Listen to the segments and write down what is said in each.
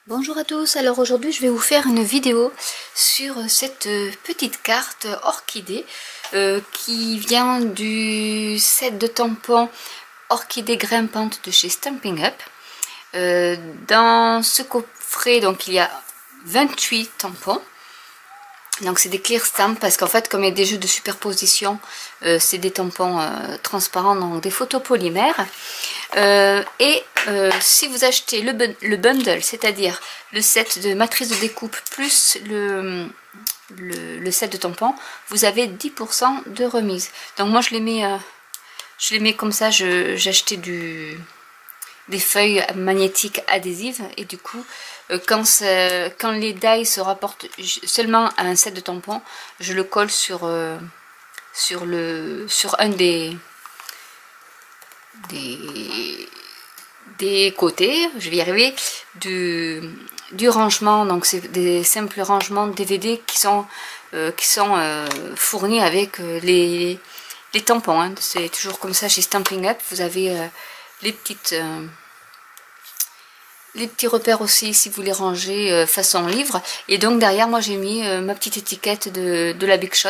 Bonjour à tous, alors aujourd'hui je vais vous faire une vidéo sur cette petite carte orchidée qui vient du set de tampons orchidée grimpante de chez Stampin' Up. Dans ce coffret, donc il y a 28 tampons. Donc c'est des clear stamps parce qu'en fait comme il y a des jeux de superposition, c'est des tampons transparents, donc des photopolymères. Si vous achetez le bundle, c'est-à-dire le set de matrice de découpe plus le set de tampons, vous avez 10% de remise. Donc moi je les mets comme ça, j'ai acheté des feuilles magnétiques adhésives et du coup quand les die se rapportent seulement à un set de tampons, je le colle sur un des côtés, je vais y arriver, du rangement. Donc c'est des simples rangements de DVD qui sont fournis avec les tampons, hein. C'est toujours comme ça chez Stampin' Up, vous avez les petits repères aussi si vous les rangez façon livre. Et donc derrière moi j'ai mis ma petite étiquette de la Big Shot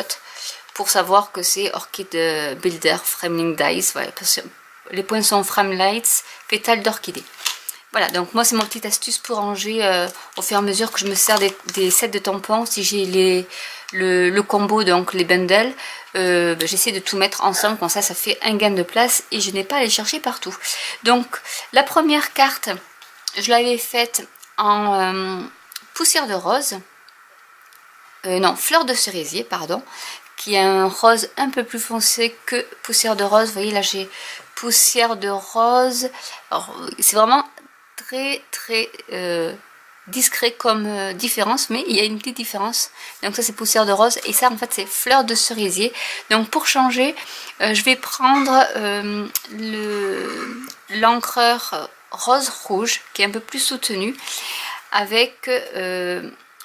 pour savoir que c'est Orchid Builder Framing Dies. Voilà, parce que les points sont Framelights, pétales d'orchidée. Voilà, donc moi c'est mon petite astuce pour ranger au fur et à mesure que je me sers des sets de tampons. Si j'ai le combo, donc les bundles, j'essaie de tout mettre ensemble, comme ça ça fait un gain de place et je n'ai pas à les chercher partout. Donc la première carte, je l'avais faite en poussière de rose, non, fleur de cerisier, pardon, qui a un rose un peu plus foncé que poussière de rose. Vous voyez là j'ai poussière de rose, c'est vraiment très discret comme différence, mais il y a une petite différence. Donc ça c'est poussière de rose et ça en fait c'est fleur de cerisier. Donc pour changer, je vais prendre l'encreur rose rouge qui est un peu plus soutenu avec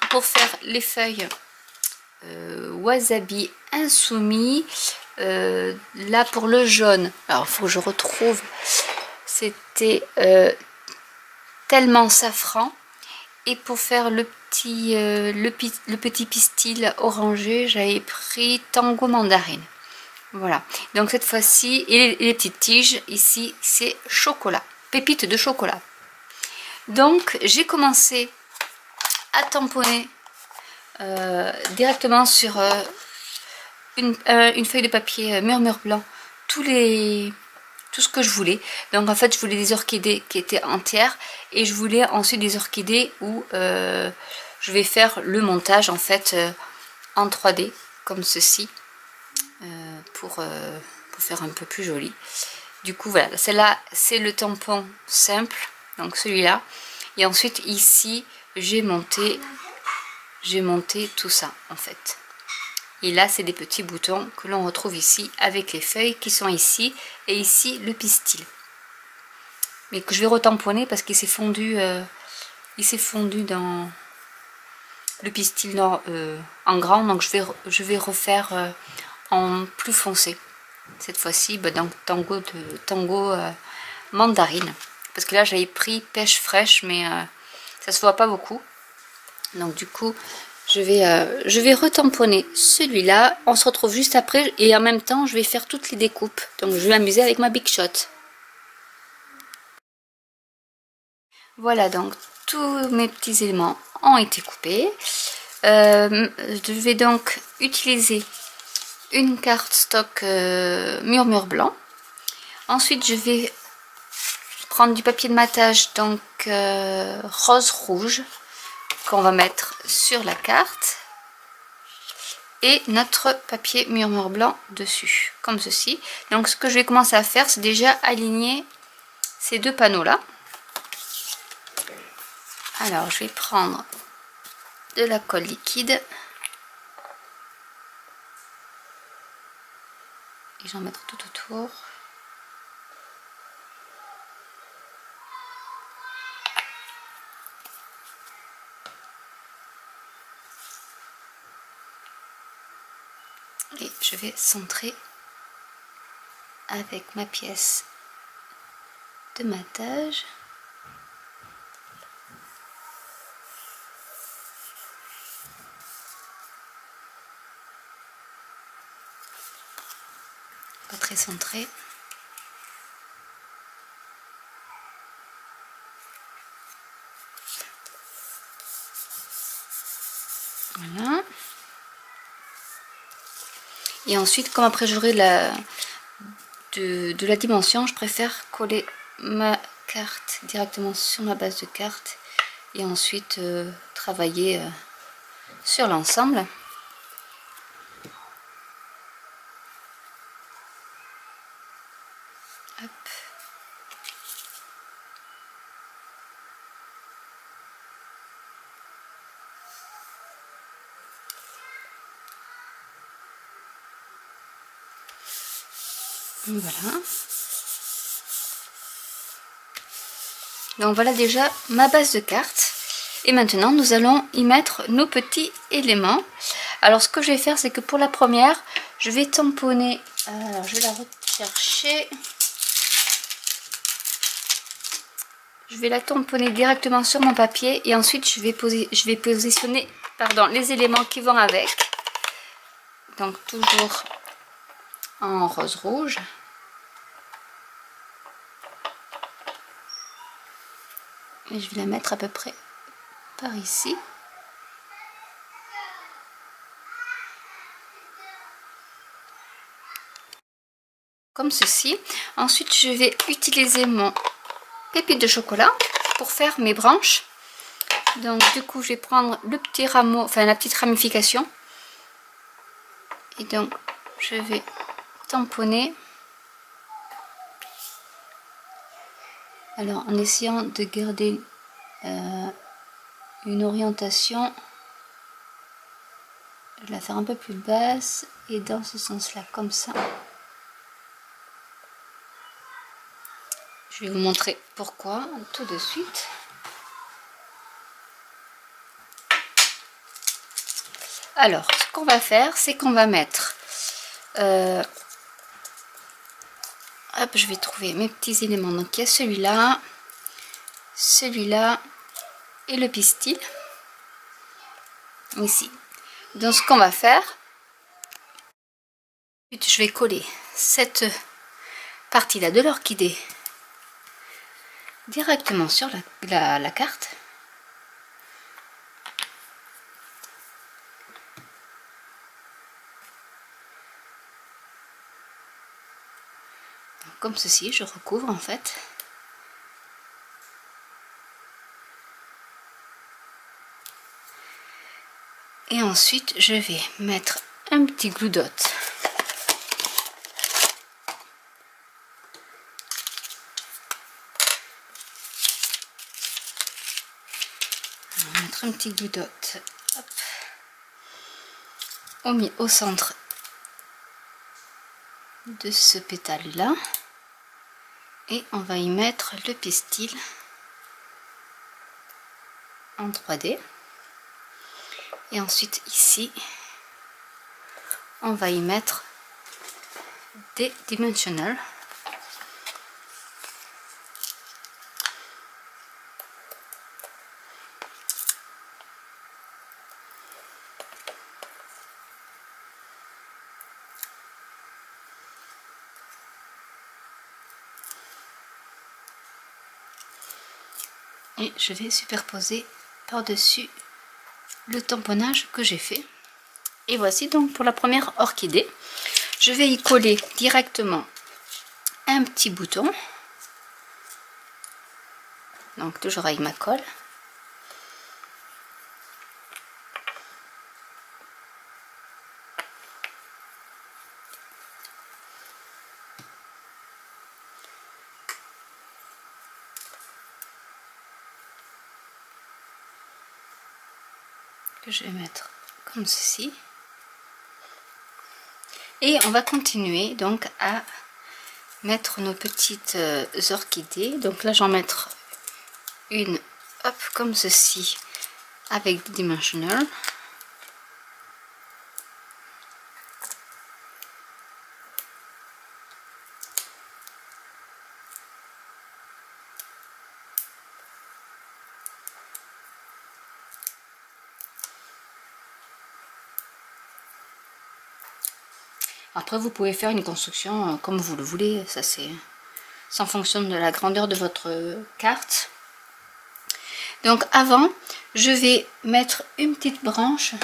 pour faire les feuilles wasabi insoumis. Là pour le jaune, alors il faut que je retrouve, c'était tellement safran, et pour faire le petit pistil orangé j'avais pris tango mandarine. Voilà, donc cette fois-ci, et les petites tiges ici c'est chocolat, pépites de chocolat. Donc j'ai commencé à tamponner directement sur une feuille de papier murmure blanc tout ce que je voulais. Donc en fait je voulais des orchidées qui étaient entières et je voulais ensuite des orchidées où je vais faire le montage en fait en 3D comme ceci pour faire un peu plus joli. Du coup voilà, celle-là c'est le tampon simple, donc celui-là, et ensuite ici j'ai monté tout ça en fait. Et là c'est des petits boutons que l'on retrouve ici avec les feuilles qui sont ici, et ici le pistil, mais que je vais retamponner parce qu'il s'est fondu dans le pistil en grand. Donc je vais refaire en plus foncé cette fois-ci, donc tango mandarine, parce que là j'avais pris pêche fraîche mais ça se voit pas beaucoup. Donc du coup je vais retamponner celui-là. On se retrouve juste après et en même temps je vais faire toutes les découpes. Donc je vais m'amuser avec ma Big Shot. Voilà, donc tous mes petits éléments ont été coupés. Je vais donc utiliser une carte stock murmure blanc. Ensuite je vais prendre du papier de matage, donc rose rouge, qu'on va mettre sur la carte, et notre papier murmure blanc dessus, comme ceci. Donc ce que je vais commencer à faire, c'est déjà aligner ces deux panneaux là. Alors je vais prendre de la colle liquide et j'en mettrai tout autour. Et je vais centrer avec ma pièce de matage. pas très centré. Voilà. Et ensuite, comme après j'aurai de la dimension, je préfère coller ma carte directement sur ma base de carte et ensuite travailler sur l'ensemble. Voilà. Donc voilà déjà ma base de cartes. Et maintenant nous allons y mettre nos petits éléments. Alors ce que je vais faire, c'est que pour la première, je vais tamponner. Alors je vais la rechercher. Je vais la tamponner directement sur mon papier et ensuite je vais positionner les éléments qui vont avec. Donc toujours en rose rouge. Et je vais la mettre à peu près par ici. Comme ceci. Ensuite je vais utiliser mon pépite de chocolat pour faire mes branches. Donc du coup je vais prendre le petit rameau, enfin la petite ramification. Et donc je vais tamponner. Alors en essayant de garder une orientation, je vais la faire un peu plus basse et dans ce sens là, comme ça. Je vais vous montrer pourquoi tout de suite. Alors ce qu'on va faire, c'est qu'on va mettre hop, je vais trouver mes petits éléments. Donc il y a celui-là et le pistil ici. Donc ce qu'on va faire, je vais coller cette partie là de l'orchidée directement sur la carte. Donc, comme ceci, je recouvre en fait. Et ensuite, je vais mettre un petit glue dot. On va mettre un petit glue dot. Hop. Au centre de ce pétale là. Et on va y mettre le pistil en 3D. Et ensuite ici, on va y mettre des dimensionals. Et je vais superposer par-dessus le tamponnage que j'ai fait. Et voici donc pour la première orchidée. Je vais y coller directement un petit bouton. Donc toujours avec ma colle. Que je vais mettre comme ceci. Et on va continuer donc à mettre nos petites orchidées. Donc là j'en mettre une, hop, comme ceci, avec des dimensionals. Après, vous pouvez faire une construction comme vous le voulez, ça c'est en fonction de la grandeur de votre carte. Donc avant, je vais mettre une petite branche.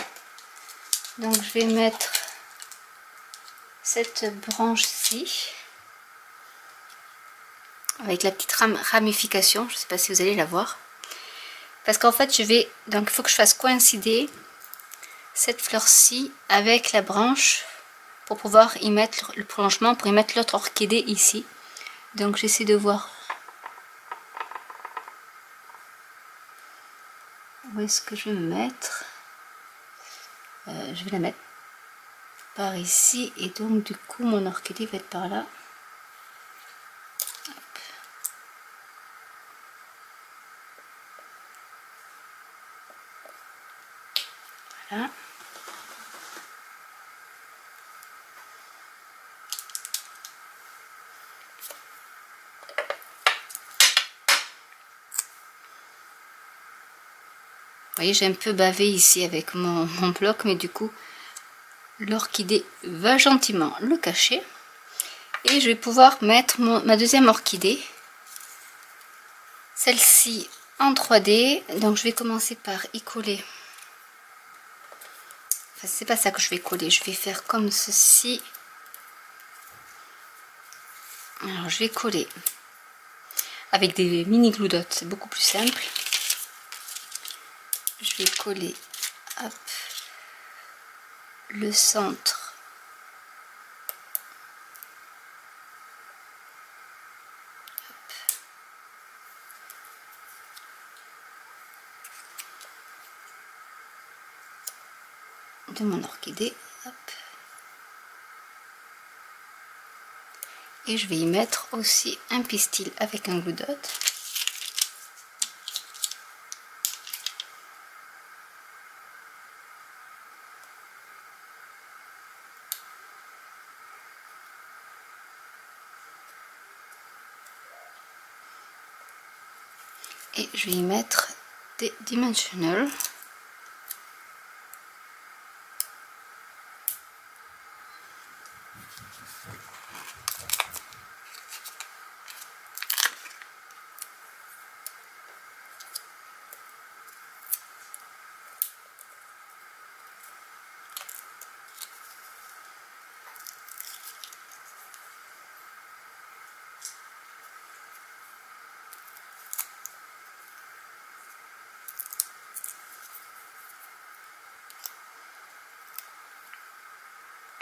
Donc je vais mettre cette branche-ci avec la petite ramification. Je ne sais pas si vous allez la voir. Parce qu'en fait, donc il faut que je fasse coïncider cette fleur-ci avec la branche pour pouvoir y mettre le prolongement, pour y mettre l'autre orchidée ici. Donc j'essaie de voir où est-ce que je vais me mettre. Je vais la mettre par ici et donc du coup mon orchidée va être par là. Hop. Voilà. Vous voyez, j'ai un peu bavé ici avec mon bloc, mais du coup, l'orchidée va gentiment le cacher. Et je vais pouvoir mettre ma deuxième orchidée, celle-ci en 3D. Donc je vais commencer par y coller. Enfin, c'est pas ça que je vais coller, je vais faire comme ceci. Alors je vais coller avec des mini glue dots, c'est beaucoup plus simple. Je vais coller, hop, le centre de mon orchidée, hop. Et je vais y mettre aussi un pistil avec un glue dot. Et je vais y mettre des dimensionals.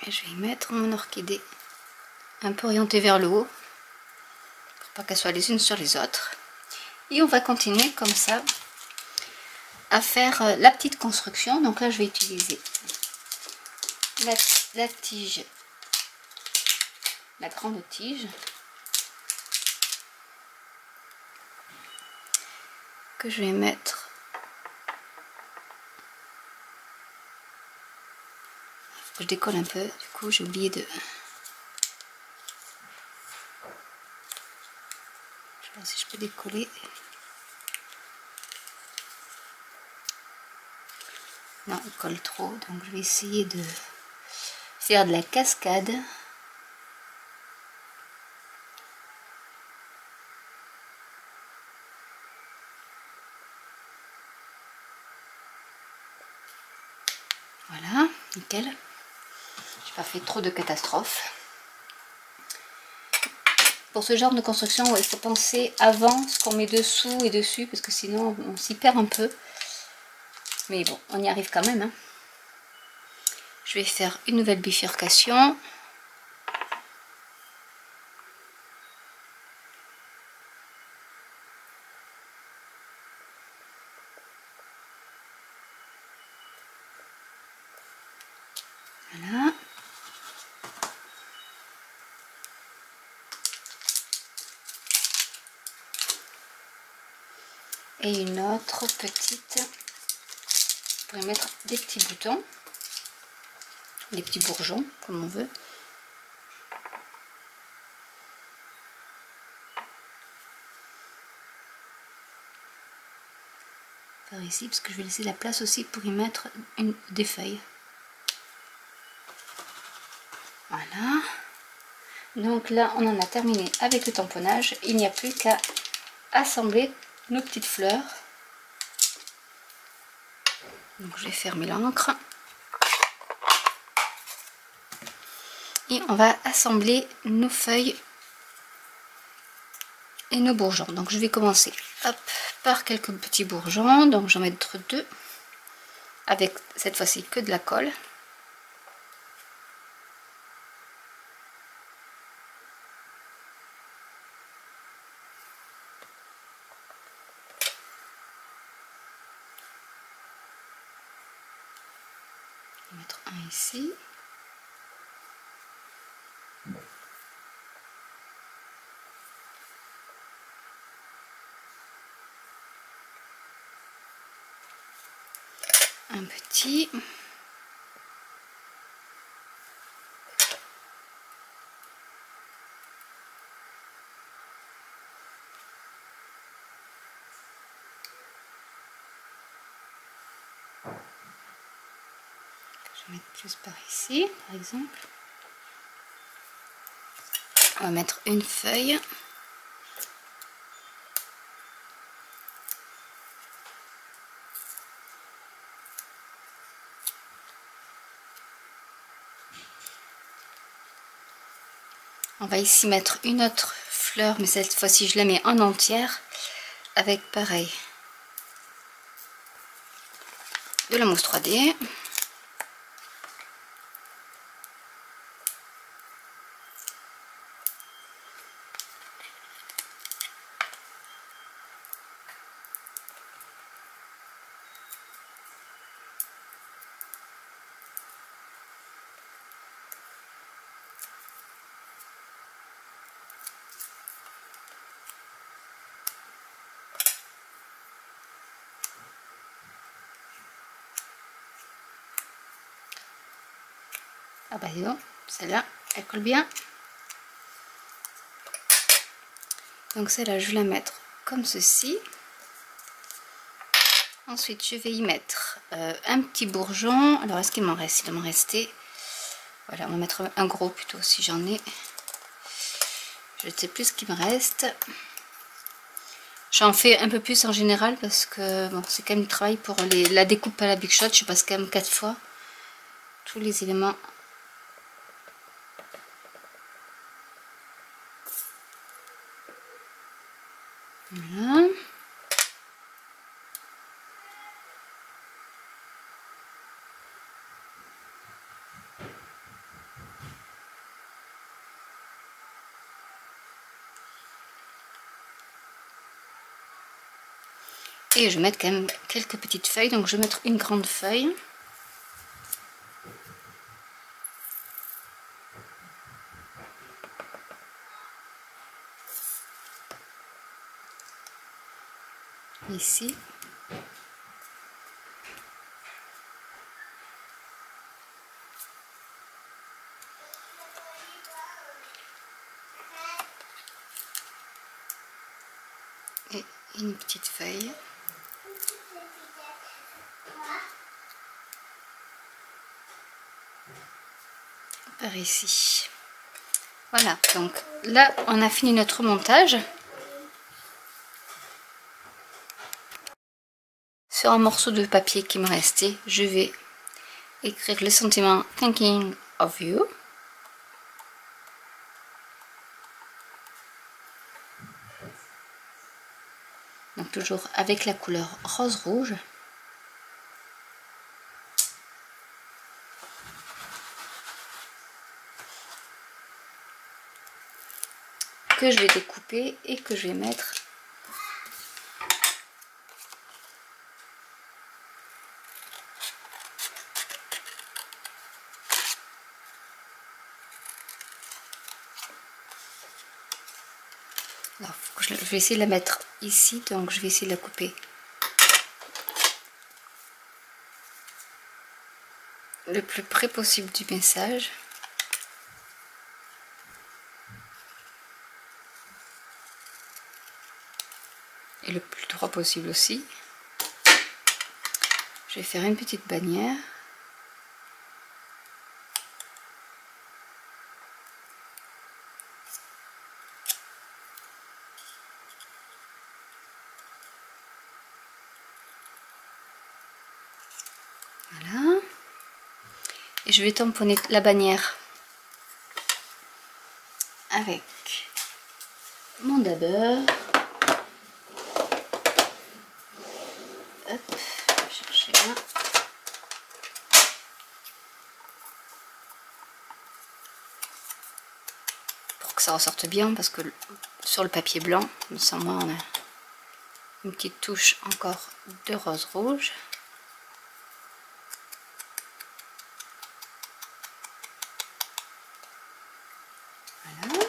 Et je vais y mettre mon orchidée un peu orientée vers le haut, pour pas qu'elles soient les unes sur les autres. Et on va continuer comme ça à faire la petite construction. Donc là je vais utiliser la tige, la grande tige, que je vais mettre je décolle un peu, du coup j'ai oublié de... Je sais pas si je peux décoller. Non, il colle trop, donc je vais essayer de faire de la cascade. Voilà, nickel. J'ai pas fait trop de catastrophes. Pour ce genre de construction, il faut penser avant ce qu'on met dessous et dessus, parce que sinon on s'y perd un peu. Mais bon, on y arrive quand même. Hein. Je vais faire une nouvelle bifurcation. Voilà. Et une autre petite. On pourrait mettre des petits boutons, des petits bourgeons, comme on veut. Par ici, parce que je vais laisser la place aussi pour y mettre des feuilles. Voilà. Donc là, on en a terminé avec le tamponnage. Il n'y a plus qu'à assembler nos petites fleurs. Donc je vais fermer l'encre. Et on va assembler nos feuilles et nos bourgeons. Donc je vais commencer hop, par quelques petits bourgeons. Donc j'en mettre 2 avec cette fois-ci que de la colle. Je vais mettre un ici. Un petit. Je vais mettre plus par ici, par exemple. On va mettre une feuille. On va ici mettre une autre fleur, mais cette fois-ci je la mets en entière avec pareil de la mousse 3D. Ah bah dis donc, celle-là, elle colle bien. Donc celle-là, je vais la mettre comme ceci. Ensuite, je vais y mettre un petit bourgeon. Alors, est-ce qu'il m'en reste? Il doit m'en rester. Voilà, on va mettre un gros plutôt si j'en ai. Je ne sais plus ce qu'il me reste. J'en fais un peu plus en général parce que bon, c'est quand même du travail pour la découpe à la Big Shot. Je passe quand même 4 fois tous les éléments. Voilà. Et je vais mettre quand même quelques petites feuilles. Donc je vais mettre une grande feuille. Ici. Et une petite feuille. Par ici. Voilà, donc là on a fini notre montage. Sur un morceau de papier qui me restait, je vais écrire le sentiment Thinking of You. Donc toujours avec la couleur rose-rouge. Que je vais découper et que je vais mettre alors, je vais essayer de la mettre ici, donc je vais essayer de la couper le plus près possible du message. Et le plus droit possible aussi. Je vais faire une petite bannière. je vais tamponner la bannière avec mon dabber. Hop, je vais chercher un. Pour que ça ressorte bien, parce que sur le papier blanc, sans moi, on a une petite touche encore de rose rouge. Voilà.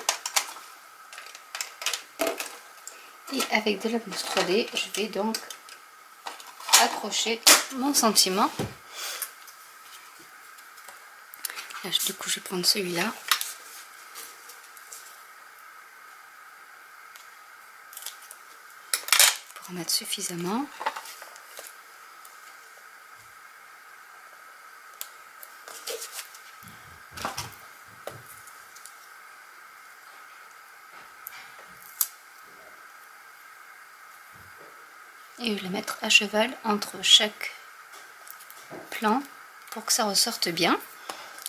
Et avec de la mousse 3D, je vais donc accrocher mon sentiment. Là, du coup, je vais prendre celui-là. Pour en mettre suffisamment. Et je vais la mettre à cheval entre chaque plan pour que ça ressorte bien.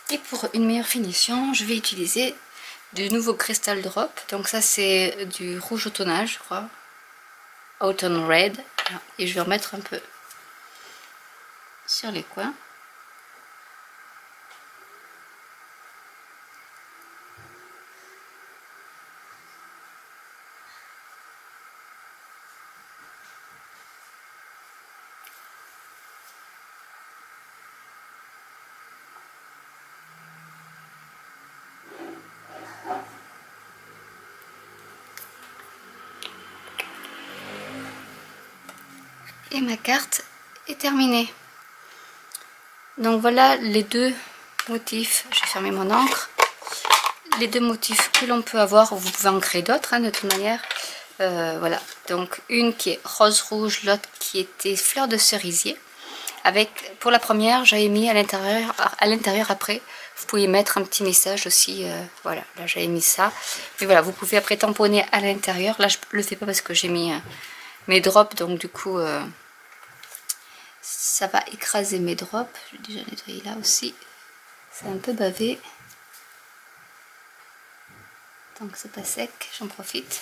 Et pour une meilleure finition, je vais utiliser du nouveau Crystal Drop. Donc ça c'est du rouge automnal, je crois. Autumn Red. Et je vais en mettre un peu sur les coins. Et ma carte est terminée. Donc voilà les deux motifs. Je vais fermer mon encre. Les deux motifs que l'on peut avoir, vous pouvez en créer d'autres hein, de toute manière. Voilà, donc une qui est rose rouge, l'autre qui était fleur de cerisier. Avec, pour la première, j'avais mis à l'intérieur après, vous pouvez mettre un petit message aussi. Voilà, là j'avais mis ça. Et voilà, vous pouvez après tamponner à l'intérieur. Là je le fais pas parce que j'ai mis mes drops, donc du coup ça va écraser mes drops. Je vais déjà nettoyer là aussi. C'est un peu bavé. Tant que c'est pas sec, j'en profite.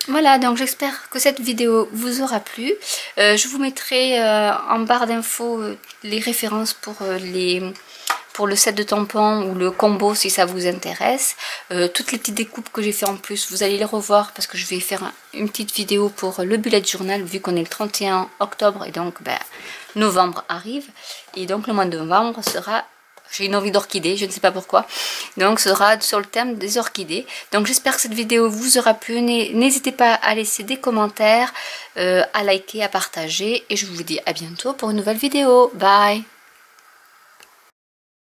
Voilà, donc j'espère que cette vidéo vous aura plu. Je vous mettrai en barre d'infos les références pour le set de tampons ou le combo si ça vous intéresse. Toutes les petites découpes que j'ai fait en plus, vous allez les revoir parce que je vais faire une petite vidéo pour le bullet journal vu qu'on est le 31 octobre et donc novembre arrive. Et donc le mois de novembre sera... J'ai une envie d'orchidée, je ne sais pas pourquoi. Donc ce sera sur le thème des orchidées. Donc j'espère que cette vidéo vous aura plu. N'hésitez pas à laisser des commentaires, à liker, à partager. Et je vous dis à bientôt pour une nouvelle vidéo. Bye!